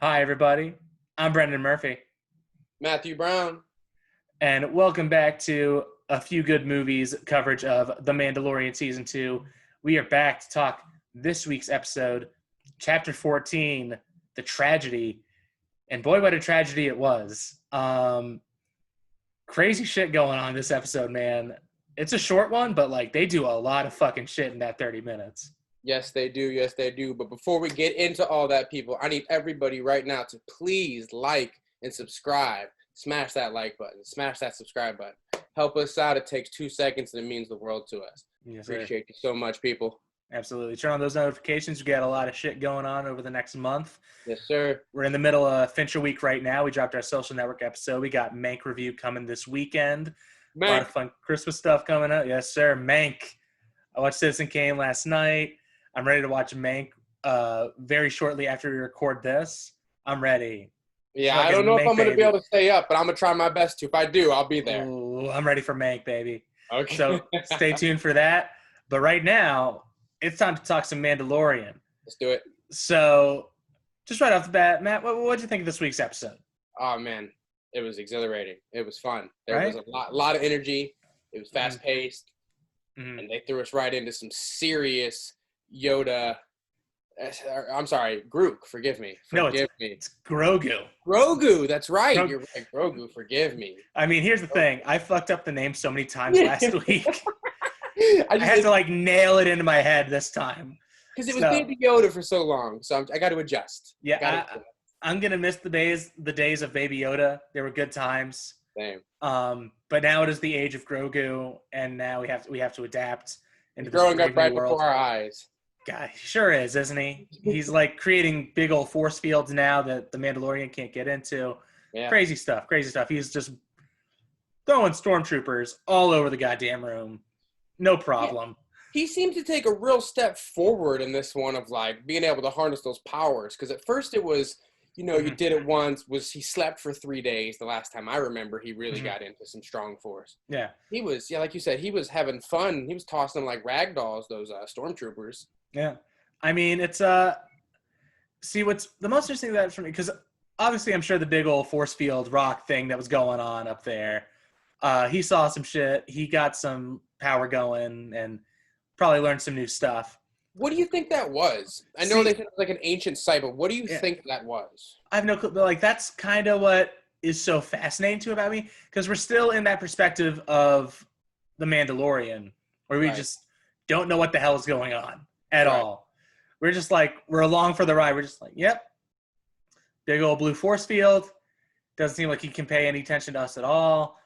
Hi, everybody. I'm Brendan Murphy, Mathew Brown. and welcome back to A Few Good Movies coverage of The Mandalorian Season 2. We are back to talk this week's episode, Chapter 14, The Tragedy. And boy, what a tragedy it was. Crazy shit going on this episode, man. It's a short one, but they do a lot of fucking shit in that 30 minutes. Yes, they do. Yes, they do. But before we get into all that, people, I need everybody right now to please like and subscribe. Smash that like button. Smash that subscribe button. Help us out. It takes 2 seconds and it means the world to us. Yes, Appreciate you so much, people. Absolutely. Turn on those notifications. We got a lot of shit going on over the next month. Yes, sir. We're in the middle of Fincher Week right now. We dropped our Social Network episode. We got Mank review coming this weekend. Mank. A lot of fun Christmas stuff coming up. Yes, sir. Mank. I watched Citizen Kane last night. I'm ready to watch Mank very shortly after we record this. I'm ready. Yeah, I don't know if I'm going to be able to stay up, but I'm going to try my best to. If I do, I'll be there. Ooh, I'm ready for Mank, baby. Okay. So stay tuned for that. But right now, it's time to talk some Mandalorian. Let's do it. So just right off the bat, Matt, what did you think of this week's episode? Oh, man. It was exhilarating. It was fun. There Right? was a lot of energy. It was fast-paced. Mm-hmm. And they threw us right into some serious Yoda. I'm sorry, Grook. Forgive me. It's Grogu. Grogu. That's right. You're right. Grogu. Forgive me. I mean, here's the thing. I fucked up the name so many times last week. I had to nail it into my head this time. Because it was Baby Yoda for so long, so I got to adjust. Yeah, I'm gonna miss the days of Baby Yoda. They were good times. Same. But now it is the age of Grogu, and now we have to adapt. He's growing up right before our eyes. God, he sure is, isn't he? He's creating big old force fields now that the Mandalorian can't get into. Yeah. Crazy stuff. He's just throwing stormtroopers all over the goddamn room. No problem. Yeah. He seems to take a real step forward in this one of being able to harness those powers. Because at first it was, you did it once. He slept for 3 days. The last time I remember, he really got into some strong force. Yeah. He was, like you said, he was having fun. He was tossing them like rag dolls, those stormtroopers. Yeah. I mean, it's, see, what's the most interesting about it for me, because obviously I'm sure the big old force field rock thing that was going on up there, he saw some shit. He got some power going and probably learned some new stuff. What do you think that was? I know they said it was an ancient site, but what do you think that was? I have no clue. But that's kind of what is so fascinating to about me, because we're still in that perspective of the Mandalorian, where we just don't know what the hell is going on at all. We're just we're along for the ride. We're just yep, big old blue force field. Doesn't seem like he can pay any attention to us at all.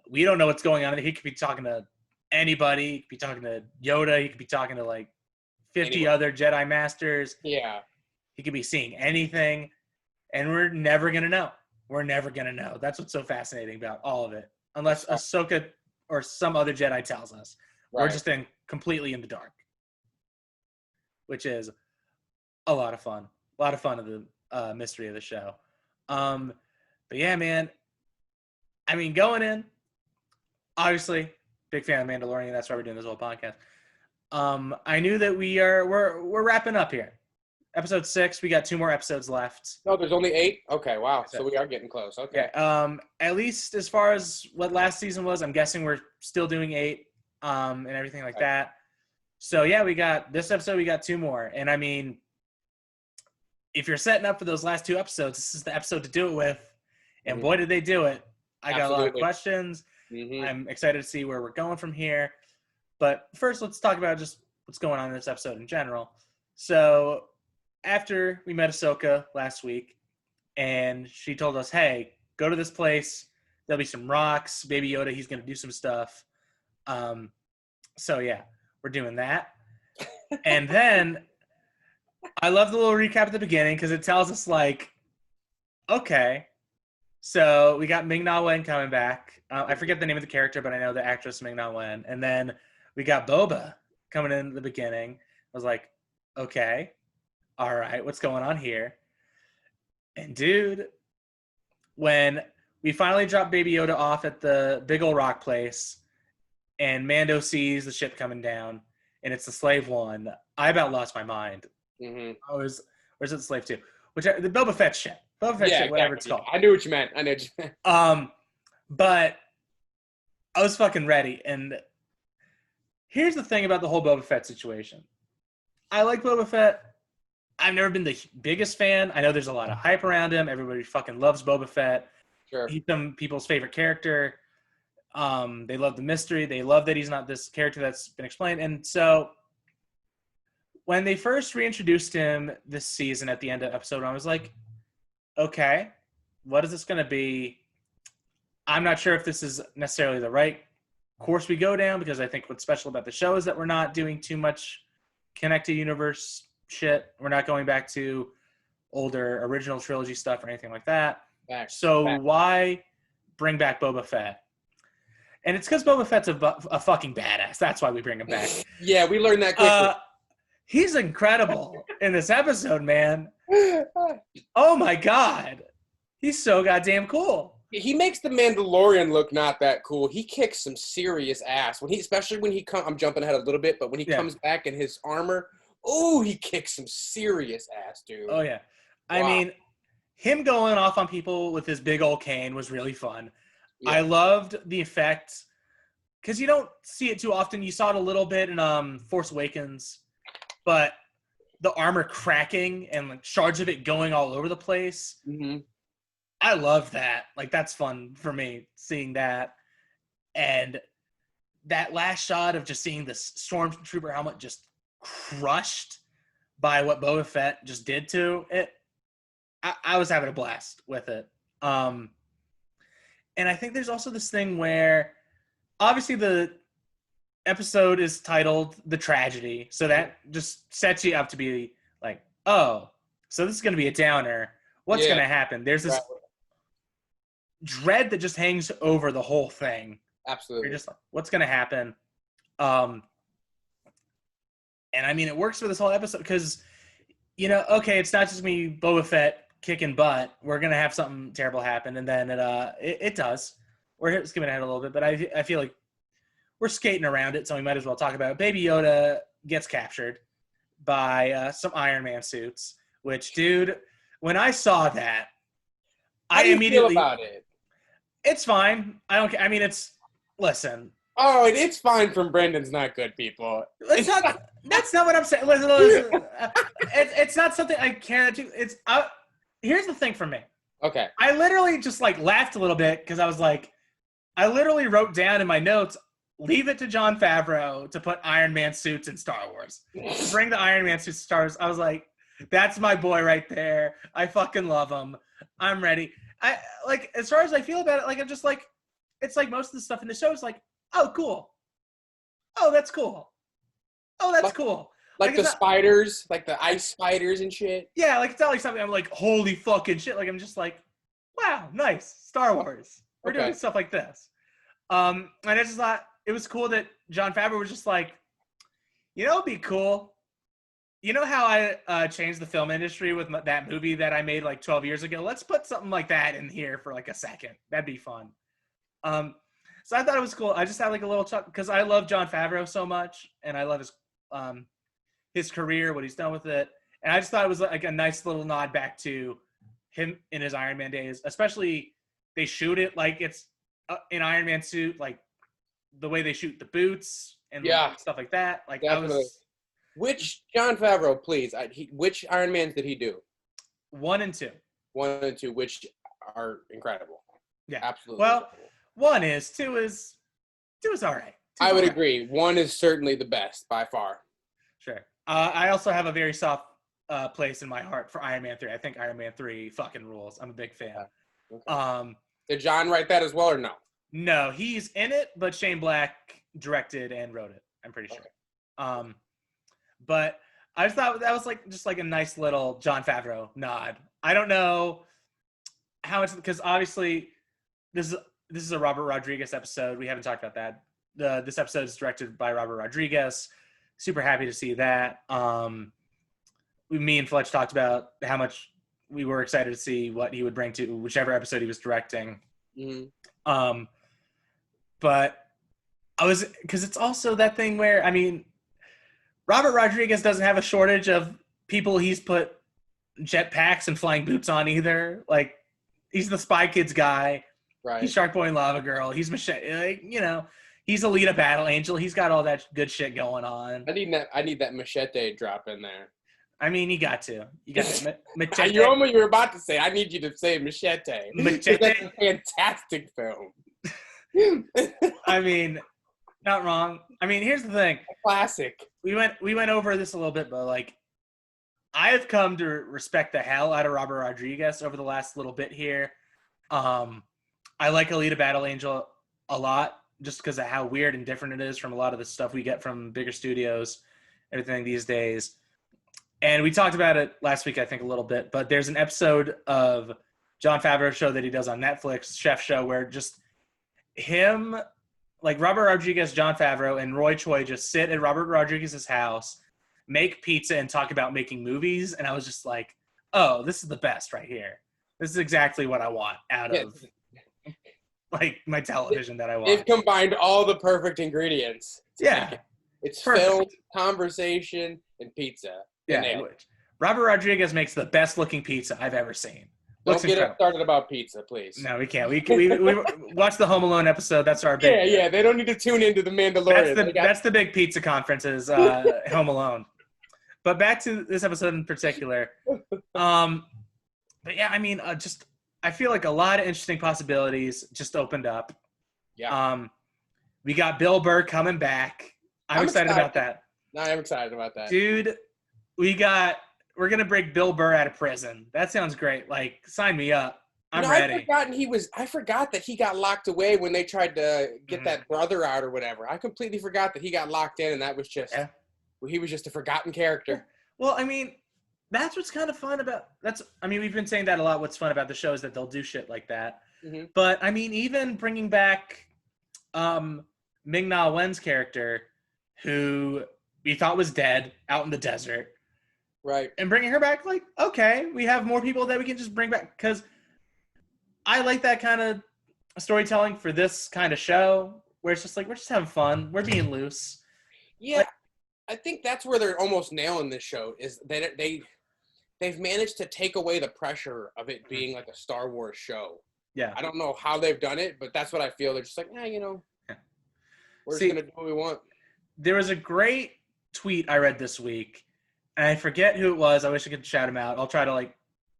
We don't know what's going on. He could be talking to anybody. He could be talking to Yoda. He could be talking to 50 other Jedi Masters. Yeah. He could be seeing anything, and we're never going to know. We're never going to know. That's what's so fascinating about all of it. Unless Ahsoka or some other Jedi tells us. Right. We're just completely in the dark, which is a lot of fun. A lot of fun of the mystery of the show. But yeah, man. I mean, going in, obviously, big fan of Mandalorian. That's why we're doing this whole podcast. I knew that we're wrapping up here. Episode 6, we got 2 more episodes left. No, there's only 8? Okay, wow. So we are getting close. Okay. Yeah, at least as far as what last season was, I'm guessing we're still doing 8 and everything like that. So yeah, we got this episode, we got 2 more. And I mean, if you're setting up for those last 2 episodes, this is the episode to do it with. And boy, did they do it. I got a lot of questions. I'm excited to see where we're going from here. But first, let's talk about just what's going on in this episode in general. So after we met Ahsoka last week, and she told us, hey, go to this place. There'll be some rocks. Baby Yoda, he's going to do some stuff. So, yeah, we're doing that. And then I love the little recap at the beginning because it tells us, okay, so we got Ming-Na coming back. I forget the name of the character, but I know the actress Ming-Na. And then we got Boba coming in the beginning. I was like, okay, all right, what's going on here? And dude, when we finally dropped Baby Yoda off at the big old rock place and Mando sees the ship coming down and it's the Slave One, I about lost my mind. Mm-hmm. Where's it Slave 2? the Boba Fett ship. Boba Fett ship, whatever it's called. I knew what you meant. But I was fucking ready. And here's the thing about the whole Boba Fett situation. I like Boba Fett. I've never been the biggest fan. I know there's a lot of hype around him. Everybody fucking loves Boba Fett. Sure. He's some people's favorite character. They love the mystery. They love that he's not this character that's been explained. And so when they first reintroduced him this season at the end of episode 1, I was like, okay, what is this going to be? I'm not sure if this is necessarily the right course we go down, because I think what's special about the show is that we're not doing too much connected universe shit. We're not going back to older original trilogy stuff or anything like that. Why bring back Boba Fett? And it's because Boba Fett's a fucking badass. That's why we bring him back. Yeah, we learned that quickly. He's incredible in this episode, man. Oh my God. He's so goddamn cool. He makes the Mandalorian look not that cool. He kicks some serious ass. Especially when he comes, I'm jumping ahead a little bit, but when he comes back in his armor, he kicks some serious ass, dude. Oh yeah. Wow. I mean, him going off on people with his big old cane was really fun. Yeah. I loved the effect, because you don't see it too often. You saw it a little bit in Force Awakens, but the armor cracking and like shards of it going all over the place. Mm-hmm. I love that. Like, that's fun for me, seeing that. And that last shot of just seeing the Stormtrooper helmet just crushed by what Boba Fett just did to it, I was having a blast with it. And I think there's also this thing where, obviously the episode is titled The Tragedy, so that just sets you up to be like, oh, so this is going to be a downer. What's going to happen? There's this dread that just hangs over the whole thing. Absolutely. You're just like, what's going to happen? And I mean, it works for this whole episode because, okay, it's not just me, Boba Fett, kicking butt. We're going to have something terrible happen, and then it does. We're skipping ahead a little bit, but I feel like we're skating around it, so we might as well talk about it. Baby Yoda gets captured by some Iron Man suits, which, dude, when I saw that, How do you feel about it? It's fine. I don't care. I mean, listen. Oh, it's fine from Brendan's not good, people. That's not what I'm saying. Listen. It's not something I care to. Here's the thing for me. Okay. I literally just laughed a little bit because I was like, I literally wrote down in my notes, leave it to Jon Favreau to put Iron Man suits in Star Wars. Bring the Iron Man suits to Star Wars. I was like, that's my boy right there. I fucking love him. I'm ready. As far as I feel about it, I'm just like, it's like most of the stuff in the show is like, oh, cool. Oh, that's cool. Oh, that's cool. Like the spiders, like the ice spiders and shit. Yeah, it's not like something I'm like, holy fucking shit. I'm just like, wow, nice. Star Wars. We're doing stuff like this. And I just thought it was cool that Jon Favreau was just like, it'd be cool. You know how I changed the film industry with that movie that I made 12 years ago? Let's put something like that in here for a second. That'd be fun. So I thought it was cool. I just had a little chuck because I love Jon Favreau so much, and I love his career, what he's done with it. And I just thought it was a nice little nod back to him in his Iron Man days, especially they shoot it like it's an Iron Man suit, the way they shoot the boots and stuff like that. Definitely. Which Jon Favreau, please? Which Iron Mans did he do? 1 and 2. 1 and 2, which are incredible. Yeah, absolutely. Well, incredible. 1 is, 2 is all right. I would agree. 1 is certainly the best by far. Sure. I also have a very soft place in my heart for Iron Man 3. I think Iron Man 3 fucking rules. I'm a big fan. Okay. Did John write that as well or no? No, he's in it, but Shane Black directed and wrote it. I'm pretty sure. Okay. But I just thought that was just a nice little Jon Favreau nod. I don't know how much, because obviously this is a Robert Rodriguez episode. We haven't talked about that. This episode is directed by Robert Rodriguez. Super happy to see that. Me and Fletch talked about how much we were excited to see what he would bring to whichever episode he was directing. Mm-hmm. But because it's also that thing where, Robert Rodriguez doesn't have a shortage of people he's put jetpacks and flying boots on either. Like, he's the Spy Kids guy. Right. He's Shark Boy and Lava Girl. He's Machete. Like, you know, he's Alita Battle Angel. He's got all that good shit going on. I need that machete drop in there. I mean, you got to. You got to. Machete. You were about to say. I need you to say machete. Machete. That's a fantastic film. I mean, not wrong. I mean, here's the thing. A classic. We went over this a little bit, but like, I have come to respect the hell out of Robert Rodriguez over the last little bit here. I like Alita Battle Angel a lot just because of how weird and different it is from a lot of the stuff we get from bigger studios, everything these days. And we talked about it last week, I think, a little bit, but there's an episode of Jon Favreau's show that he does on Netflix, Chef Show, where just him, like Robert Rodriguez, Jon Favreau, and Roy Choi just sit at Robert Rodriguez's house, make pizza, and talk about making movies. And I was just like, oh, this is the best right here. This is exactly what I want out of like my television that I watch. They've combined all the perfect ingredients. Yeah. It's Perfect. film, conversation, and pizza. Yeah. Robert Rodriguez makes the best looking pizza I've ever seen. Don't get us started about pizza, please. No, we can't. We watch the Home Alone episode. That's our big. Yeah. They don't need to tune into the Mandalorian. That's the big pizza conference is Home Alone. But back to this episode in particular. But yeah, I mean, I feel like a lot of interesting possibilities just opened up. Yeah. We got Bill Burr coming back. I'm excited about that. No, I'm excited about that. Dude, we're going to break Bill Burr out of prison. That sounds great. Like, sign me up. I'm ready. I forgot that he got locked away when they tried to get that brother out or whatever. I completely forgot that he got locked in and that was just he was just a forgotten character. Well, I mean, that's what's kind of fun about we've been saying that a lot. What's fun about the show is that they'll do shit like that. Mm-hmm. But I mean, even bringing back Ming-Na Wen's character, who we thought was dead out in the desert, right? And bringing her back, like, okay, we have more people that we can just bring back, because I like that kind of storytelling for this kind of show, where it's just like we're just having fun, we're being loose. Yeah, like, I think that's where they're almost nailing this show, is that they've managed to take away the pressure of it being like a Star Wars show. Yeah. I don't know how they've done it, but that's what I feel. They're just like, we're just going to do what we want. There was a great tweet I read this week, and I forget who it was. I wish I could shout him out. I'll try to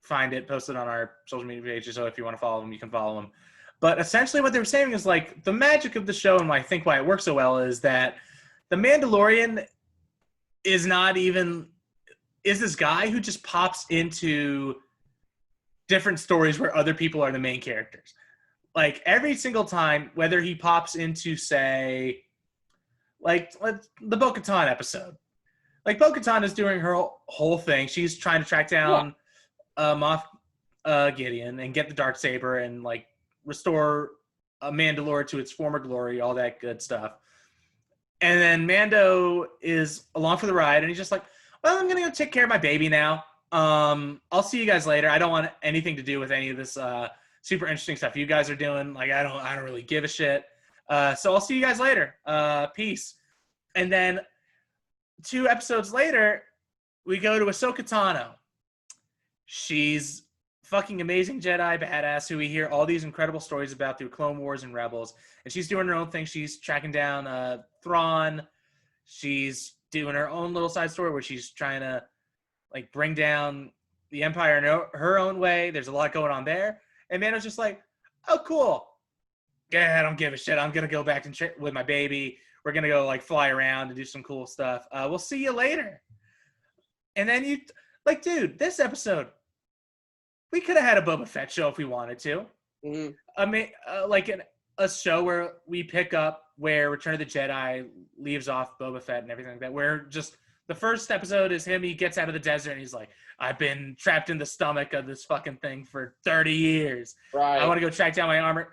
find it, post it on our social media pages, so if you want to follow them, you can follow them. But essentially what they were saying is the magic of the show, and I think why it works so well, is that the Mandalorian is this guy who just pops into different stories where other people are the main characters. Like, every single time, whether he pops into, say, the Bo-Katan episode. Like, Bo-Katan is doing her whole thing. She's trying to track down Moff Gideon and get the Darksaber and, restore Mandalore to its former glory, all that good stuff. And then Mando is along for the ride, and he's just like, well, I'm going to go take care of my baby now. I'll see you guys later. I don't want anything to do with any of this super interesting stuff you guys are doing. I don't really give a shit. So I'll see you guys later. Peace. And then 2 episodes later, we go to Ahsoka Tano. She's fucking amazing Jedi badass who we hear all these incredible stories about through Clone Wars and Rebels. And she's doing her own thing. She's tracking down Thrawn. She's doing her own little side story where she's trying to bring down the Empire in her own way. There's a lot going on there. And Mando's just like, oh, cool. Yeah, I don't give a shit. I'm going to go back with my baby. We're going to go fly around and do some cool stuff. We'll see you later. And then dude, this episode, we could have had a Boba Fett show if we wanted to. Mm-hmm. I mean, a show where we pick up where Return of the Jedi leaves off Boba Fett and everything like that. Where just the first episode is him. He gets out of the desert and he's like, I've been trapped in the stomach of this fucking thing for 30 years. Right. I want to go track down my armor.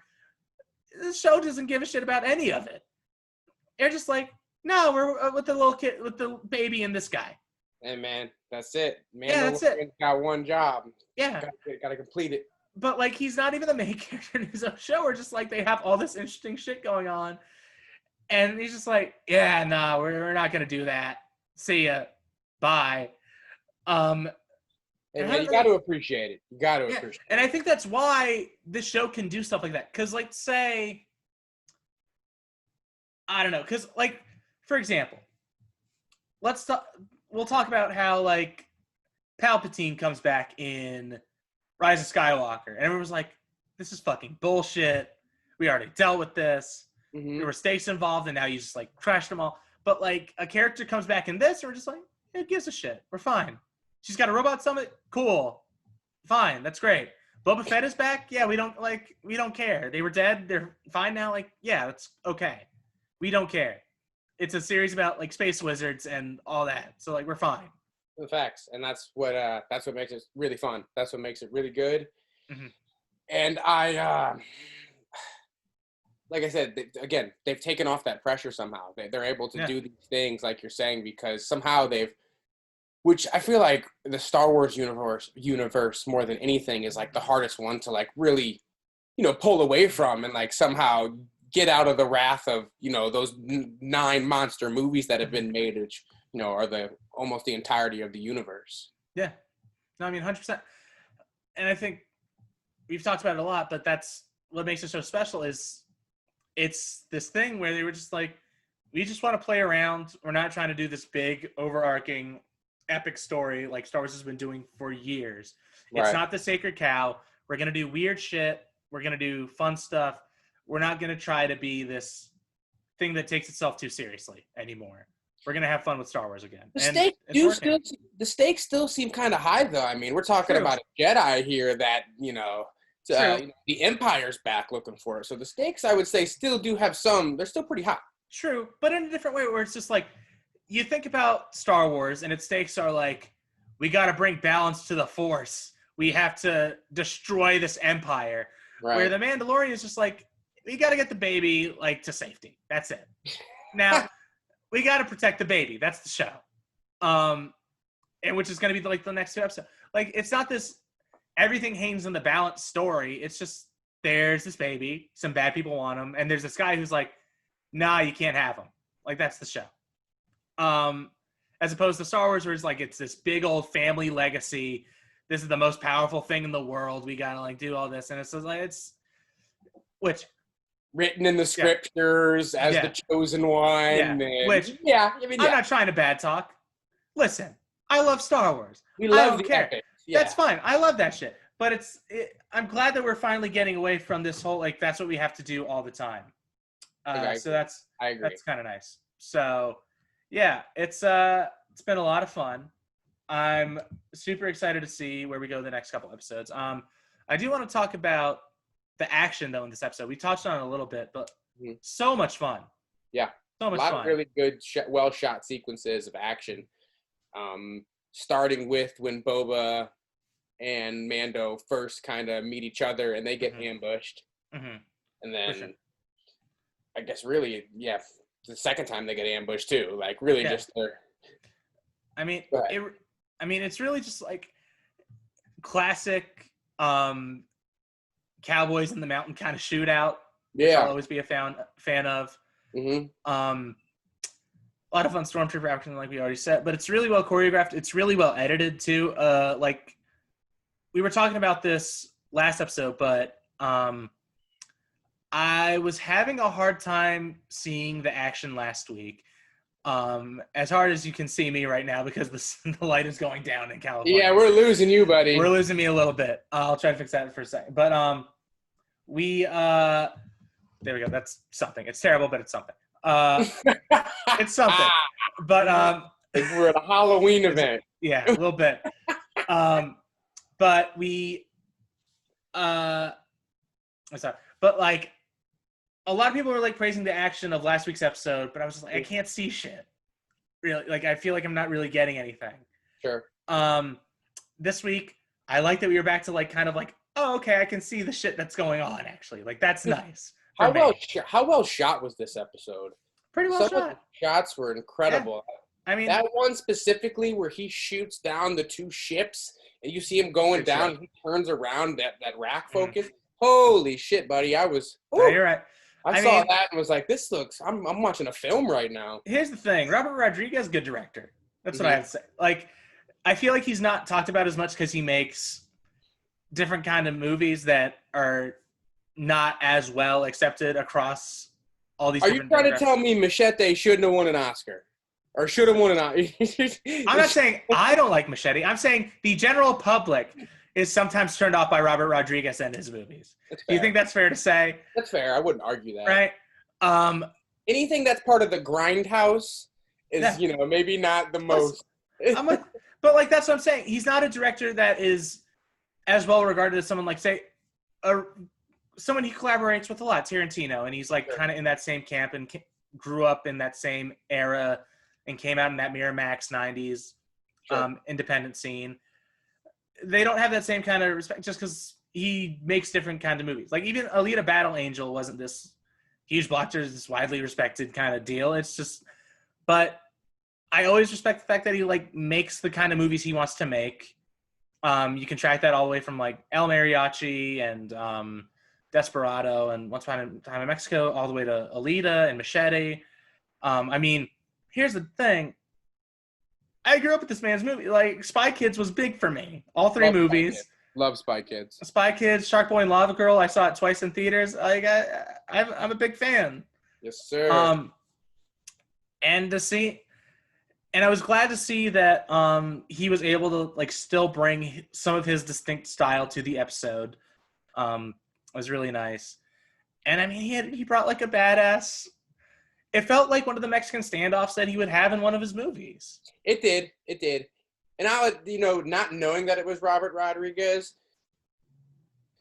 The show doesn't give a shit about any of it. They're just like, no, we're with the little kid, with the baby and this guy. Hey, man, that's it. That's it. Got one job. Yeah. Got to complete it. But, he's not even the main character in his own show. We're just they have all this interesting shit going on. And he's just like, yeah, no, we're not going to do that. See ya. Bye. And man, you got to appreciate it. You got to appreciate it. And I think that's why this show can do stuff like that. Because, like, say, I don't know. Because, like, for example, we'll talk about how, like, Palpatine comes back in Rise of Skywalker. And everyone's like, this is fucking bullshit. We already dealt with this. Mm-hmm. There were stakes involved, and now you just, like, trashed them all. But, like, a character comes back in this, and we're just like, who gives a shit? We're fine. She's got a robot summit? Cool. Fine. That's great. Boba Fett is back? Yeah, we don't care. They were dead. They're fine now. Like, yeah, that's okay. We don't care. It's a series about, like, space wizards and all that. So, like, we're fine. The facts. And that's what makes it really fun. That's what makes it really good. Mm-hmm. And like I said, they've taken off that pressure somehow. They're able to do these things, like you're saying, because somehow which I feel like the Star Wars universe more than anything is like the hardest one to like really, pull away from and like somehow get out of the wrath of, those 9 monster movies that have been made, which, are almost the entirety of the universe. Yeah. No, I mean, 100%. And I think we've talked about it a lot, but that's what makes it so special is it's this thing where they were just like, we just want to play around. We're not trying to do this big overarching epic story like Star Wars has been doing for years. Right. It's not the sacred cow. We're going to do weird shit. We're going to do fun stuff. We're not going to try to be this thing that takes itself too seriously anymore. We're going to have fun with Star Wars again. The stakes still seem kind of high, though. I mean, we're talking about a Jedi here that, the Empire's back looking for it. So the stakes, I would say, still do have some. They're still pretty high. True, but in a different way where it's just like, you think about Star Wars and its stakes are like, we got to bring balance to the Force. We have to destroy this empire. Right. Where the Mandalorian is just like, we got to get the baby like to safety. That's it. Now, we got to protect the baby. That's the show. And which is going to be like the next 2 episodes. Like, it's not this everything hangs on the balance story. It's just there's this baby, some bad people want him, and there's this guy who's like, nah, you can't have him. Like, that's the show. As opposed to Star Wars, where it's like it's this big old family legacy. This is the most powerful thing in the world. We gotta like do all this, and it's like which written in the scriptures as the chosen one. Yeah. I'm not trying to bad talk. Listen, I love Star Wars. We love the epic. Yeah. That's fine. I love that shit. But I'm glad that we're finally getting away from this whole like that's what we have to do all the time. So that's kind of nice. So. Yeah, it's been a lot of fun. I'm super excited to see where we go the next couple episodes. I do want to talk about the action, though, in this episode. We touched on it a little bit, but so much fun. Yeah. So much fun. A lot of really good, well-shot sequences of action. Starting with when Boba and Mando first kind of meet each other and they get ambushed. Mm-hmm. And then, I guess really, the second time they get ambushed too, like really just I mean, it's really just like classic cowboys in the mountain kind of shootout. Which I'll always be a fan of. Mm-hmm. A lot of fun stormtrooper action, like we already said, but it's really well choreographed. It's really well edited too. Like we were talking about this last episode, but I was having a hard time seeing the action last week. As hard as you can see me right now because the light is going down in California. Yeah, we're losing you, buddy. We're losing me a little bit. I'll try to fix that for a second. But there we go. That's something. It's terrible, but it's something. It's something. But we're at a Halloween event. Yeah, a little bit. But we sorry. But like a lot of people were like praising the action of last week's episode, but I was just like, I can't see shit. Really, like I feel like I'm not really getting anything. Sure. This week, I like that we were back to like kind of like, oh, okay, I can see the shit that's going on. Actually, like that's nice. How well shot was this episode? Pretty well Some of the shots were incredible. Yeah. I mean, that one specifically where he shoots down the 2 ships and you see him going down. He turns around that rack focus. Holy shit, buddy! I was. No, you're right. I saw that and was like, "This looks." I'm watching a film right now. Here's the thing: Robert Rodriguez, good director. That's what I have to say. Like, I feel like he's not talked about as much because he makes different kind of movies that are not as well accepted across all these Are you different trying to demographics. tell me Machete shouldn't have won an Oscar? Or should have won an Oscar? I'm not saying I don't like Machete. I'm saying the general public is sometimes turned off by Robert Rodriguez and his movies. Do you think that's fair to say? That's fair. I wouldn't argue that. Right? Anything that's part of the grindhouse is, Yeah. maybe not the most. But like that's what I'm saying. He's not a director that is as well regarded as someone like, say, someone he collaborates with a lot, Tarantino, and he's like kind of in that same camp and grew up in that same era and came out in that Miramax 90s independent scene. They don't have that same kind of respect just because he makes different kind of movies. Like even Alita Battle Angel wasn't this huge blockbuster, this widely respected kind of deal. It's just, but I always respect the fact that he like makes the kind of movies he wants to make. You can track that all the way from like El Mariachi and Desperado and Once Upon a Time in Mexico, all the way to Alita and Machete. I mean, here's the thing. I grew up with this man's movie. Like, Spy Kids was big for me. All three movies. Love Spy Kids. Spy Kids, Shark Boy, and Lava Girl. I saw it twice in theaters. I'm a big fan. Yes, sir. And I was glad to see that he was able to like still bring some of his distinct style to the episode. It was really nice. And I mean, he brought like a badass. It felt like one of the Mexican standoffs that he would have in one of his movies. It did. And I would, not knowing that it was Robert Rodriguez,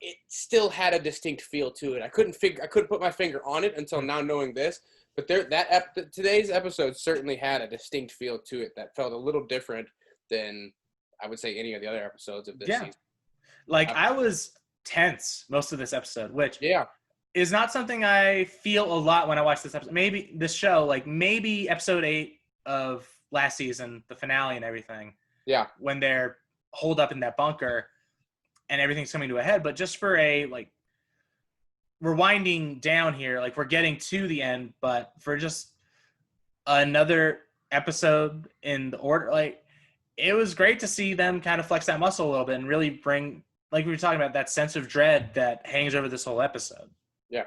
it still had a distinct feel to it. I couldn't put my finger on it until now knowing this. But today's episode certainly had a distinct feel to it that felt a little different than I would say any of the other episodes of this season. Like I was tense most of this episode, which is not something I feel a lot when I watch this episode. Maybe this show, like maybe episode 8 of last season, the finale and everything. Yeah. When they're holed up in that bunker and everything's coming to a head. But just for we're winding down here, like we're getting to the end, but for just another episode in the order, like it was great to see them kind of flex that muscle a little bit and really bring, like we were talking about, that sense of dread that hangs over this whole episode. Yeah.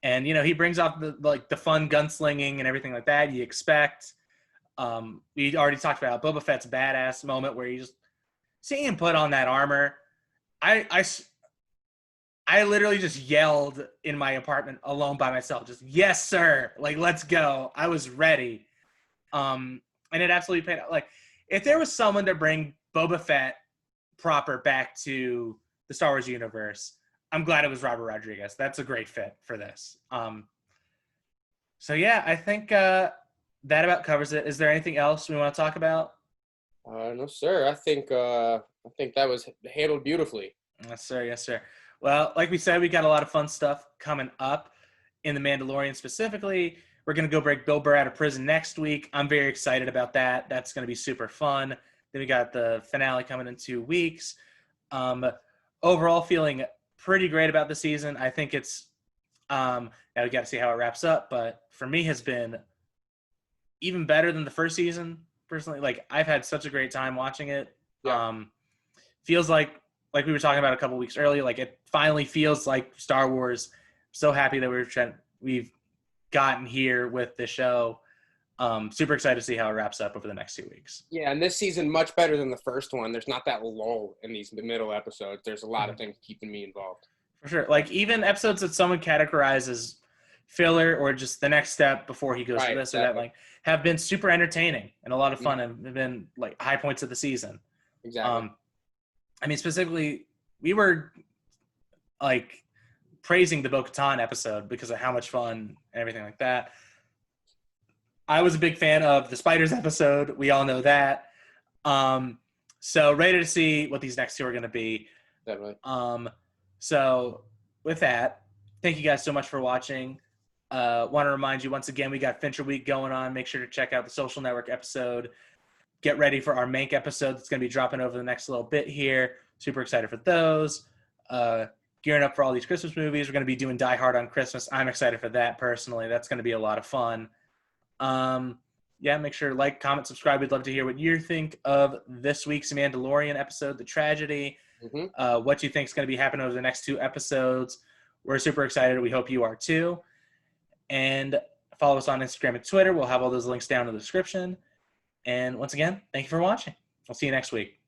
And, he brings off the fun gunslinging and everything like that you expect. We already talked about Boba Fett's badass moment where you just see him put on that armor. I literally just yelled in my apartment alone by myself, just, yes, sir. Like, let's go. I was ready. And it absolutely paid out. Like, if there was someone to bring Boba Fett proper back to the Star Wars universe, I'm glad it was Robert Rodriguez. That's a great fit for this. So, yeah, I think that about covers it. Is there anything else we want to talk about? No, sir. I think that was handled beautifully. Yes, sir. Yes, sir. Well, like we said, we got a lot of fun stuff coming up in The Mandalorian specifically. We're going to go break Bill Burr out of prison next week. I'm very excited about that. That's going to be super fun. Then we got the finale coming in 2 weeks. Overall, feeling pretty great about the season. I think it's now we got to see how it wraps up. But for me, has been even better than the first season. Personally, like I've had such a great time watching it. Yeah. Feels like we were talking about a couple weeks earlier, like it finally feels like Star Wars. So happy that we've gotten here with the show. Super excited to see how it wraps up over the next 2 weeks. Yeah, and this season much better than the first one. There's not that lull in these middle episodes. There's a lot of things keeping me involved. For sure. Like even episodes that someone categorizes as filler or just the next step before he goes to this or that, like have been super entertaining and a lot of fun and have been like high points of the season. Exactly. I mean, specifically, we were like praising the Bo-Katan episode because of how much fun and everything like that. I was a big fan of the Spiders episode. We all know that. So ready to see what these next two are going to be. Definitely. So with that, thank you guys so much for watching. Want to remind you once again, we got Fincher Week going on. Make sure to check out the Social Network episode. Get ready for our Mank episode that's going to be dropping over the next little bit here. Super excited for those. Gearing up for all these Christmas movies. We're going to be doing Die Hard on Christmas. I'm excited for that personally. That's going to be a lot of fun. yeah, make sure to like, comment, subscribe. We'd love to hear what you think of this week's Mandalorian episode, The Tragedy. What you think is going to be happening over the next 2 episodes. We're super excited. We hope you are too. And follow us on Instagram and Twitter. We'll have all those links down in the description. And once again, thank you for watching. I'll see you next week.